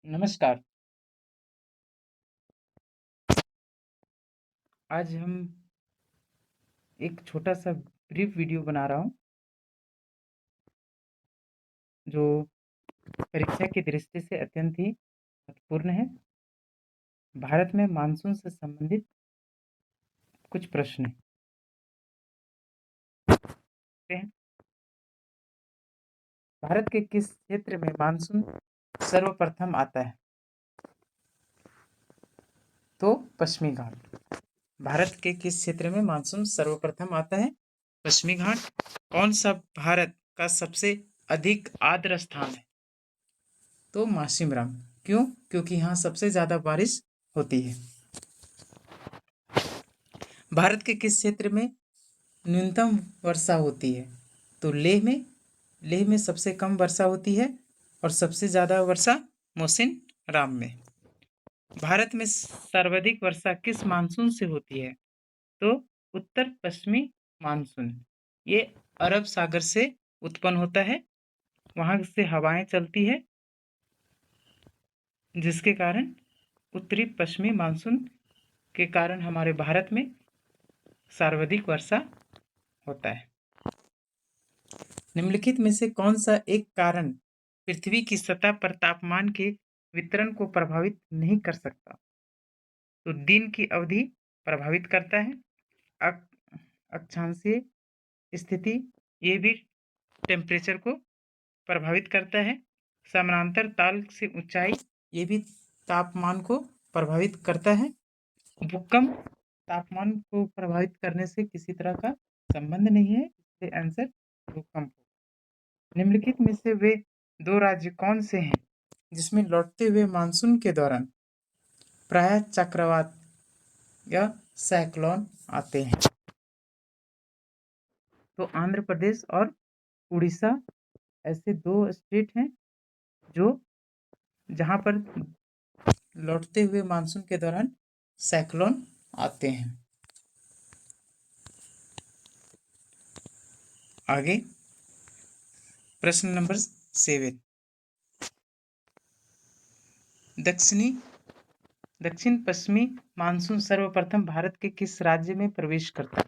नमस्कार। आज हम एक छोटा-सा ब्रीफ वीडियो बना रहा हूँ, जो परीक्षा की दृष्टि से अत्यंत ही महत्वपूर्ण है। भारत में मानसून से संबंधित कुछ प्रश्न हैं। भारत के किस क्षेत्र में मानसून सर्वप्रथम आता है? तो पश्चिमी घाट। भारत के किस क्षेत्र में मानसून सर्वप्रथम आता है? पश्चिमी घाट। कौन सा भारत का सबसे अधिक आर्द्र स्थान है? तो मासिमराम। क्यों? क्योंकि यहाँ सबसे ज़्यादा बारिश होती है। भारत के किस क्षेत्र में न्यूनतम वर्षा होती है? तो लेह में सबसे कम वर्षा होती है और सबसे ज़्यादा वर्षा मोहसिन राम में। भारत में सर्वाधिक वर्षा किस मानसून से होती है? तो उत्तर पश्चिमी मानसून। ये अरब सागर से उत्पन्न होता है, वहाँ से हवाएं चलती है, जिसके कारण उत्तरी पश्चिमी मानसून के कारण हमारे भारत में सर्वाधिक वर्षा होता है। निम्नलिखित में से कौन सा एक कारण पृथ्वी की सतह पर तापमान के वितरण को प्रभावित नहीं कर सकता? तो दिन की अवधि प्रभावित करता है। अक्षांशीय स्थिति ये भी टेम्परेचर को प्रभावित करता है। समानांतर ताल से ऊंचाई ये भी तापमान को प्रभावित करता है। भूकंप तापमान को प्रभावित करने से किसी तरह का संबंध नहीं है, इसलिए आंसर भूकंप। निम्नलिखित में से वे दो राज्य कौन से हैं जिसमें लौटते हुए मानसून के दौरान प्रायः चक्रवात या साइक्लोन आते हैं? तो आंध्र प्रदेश और उड़ीसा ऐसे दो स्टेट हैं जो जहां पर लौटते हुए मानसून के दौरान साइक्लोन आते हैं। आगे प्रश्न नंबर 7। दक्षिण पश्चिमी मानसून सर्वप्रथम भारत के किस राज्य में प्रवेश करता है?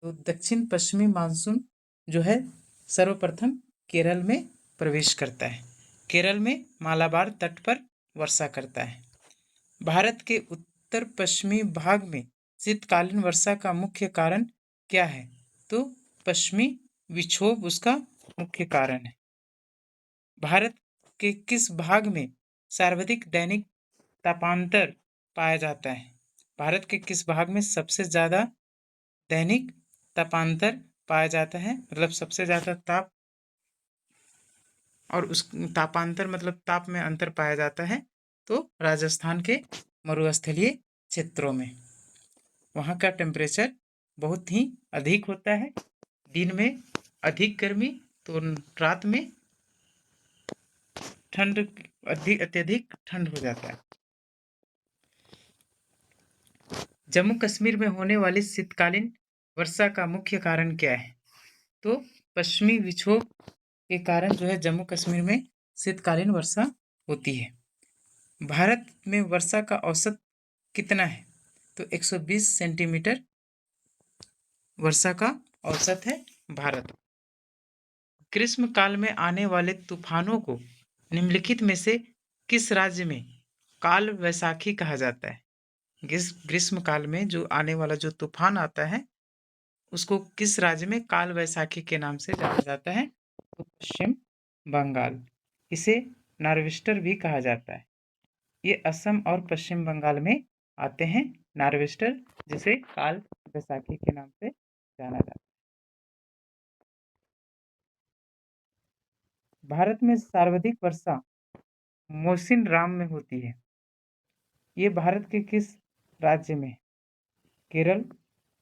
तो दक्षिण पश्चिमी मानसून जो है सर्वप्रथम केरल में प्रवेश करता है। केरल में मालाबार तट पर वर्षा करता है। भारत के उत्तर पश्चिमी भाग में शीतकालीन वर्षा का मुख्य कारण क्या है? तो पश्चिमी विक्षोभ उसका मुख्य कारण है। भारत के किस भाग में सर्वाधिक दैनिक तापांतर पाया जाता है? भारत के किस भाग में सबसे ज़्यादा दैनिक तापांतर पाया जाता है, मतलब सबसे ज़्यादा ताप और उस तापांतर मतलब ताप में अंतर पाया जाता है? तो राजस्थान के मरुस्थलीय क्षेत्रों में। वहाँ का टेम्परेचर बहुत ही अधिक होता है। दिन में अधिक गर्मी तो रात में ठंड अत्यधिक ठंड हो जाता है। जम्मू कश्मीर में होने वाली शीतकालीन वर्षा का मुख्य कारण क्या है? तो पश्चिमी विक्षोभ के कारण जो है जम्मू कश्मीर में शीतकालीन वर्षा होती है। भारत में वर्षा का औसत कितना है? तो 120 सेंटीमीटर वर्षा का औसत है भारत। ग्रीष्म काल में आने वाले तूफानों को निम्नलिखित में से किस राज्य में काल वैसाखी कहा जाता है? ग्रीष्म काल में जो आने वाला जो तूफान आता है उसको किस राज्य में काल वैसाखी के नाम से जाना जाता है? तो पश्चिम बंगाल। इसे नार्वेस्टर भी कहा जाता है। ये असम और पश्चिम बंगाल में आते हैं नार्वेस्टर, जिसे काल वैसाखी के नाम से जाना जाता है। भारत में सर्वाधिक वर्षा मोहसिन राम में होती है। ये भारत के किस राज्य में? केरल,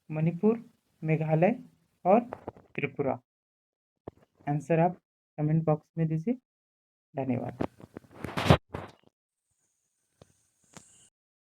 मणिपुर, मेघालय और त्रिपुरा। आंसर आप कमेंट बॉक्स में दीजिए। धन्यवाद।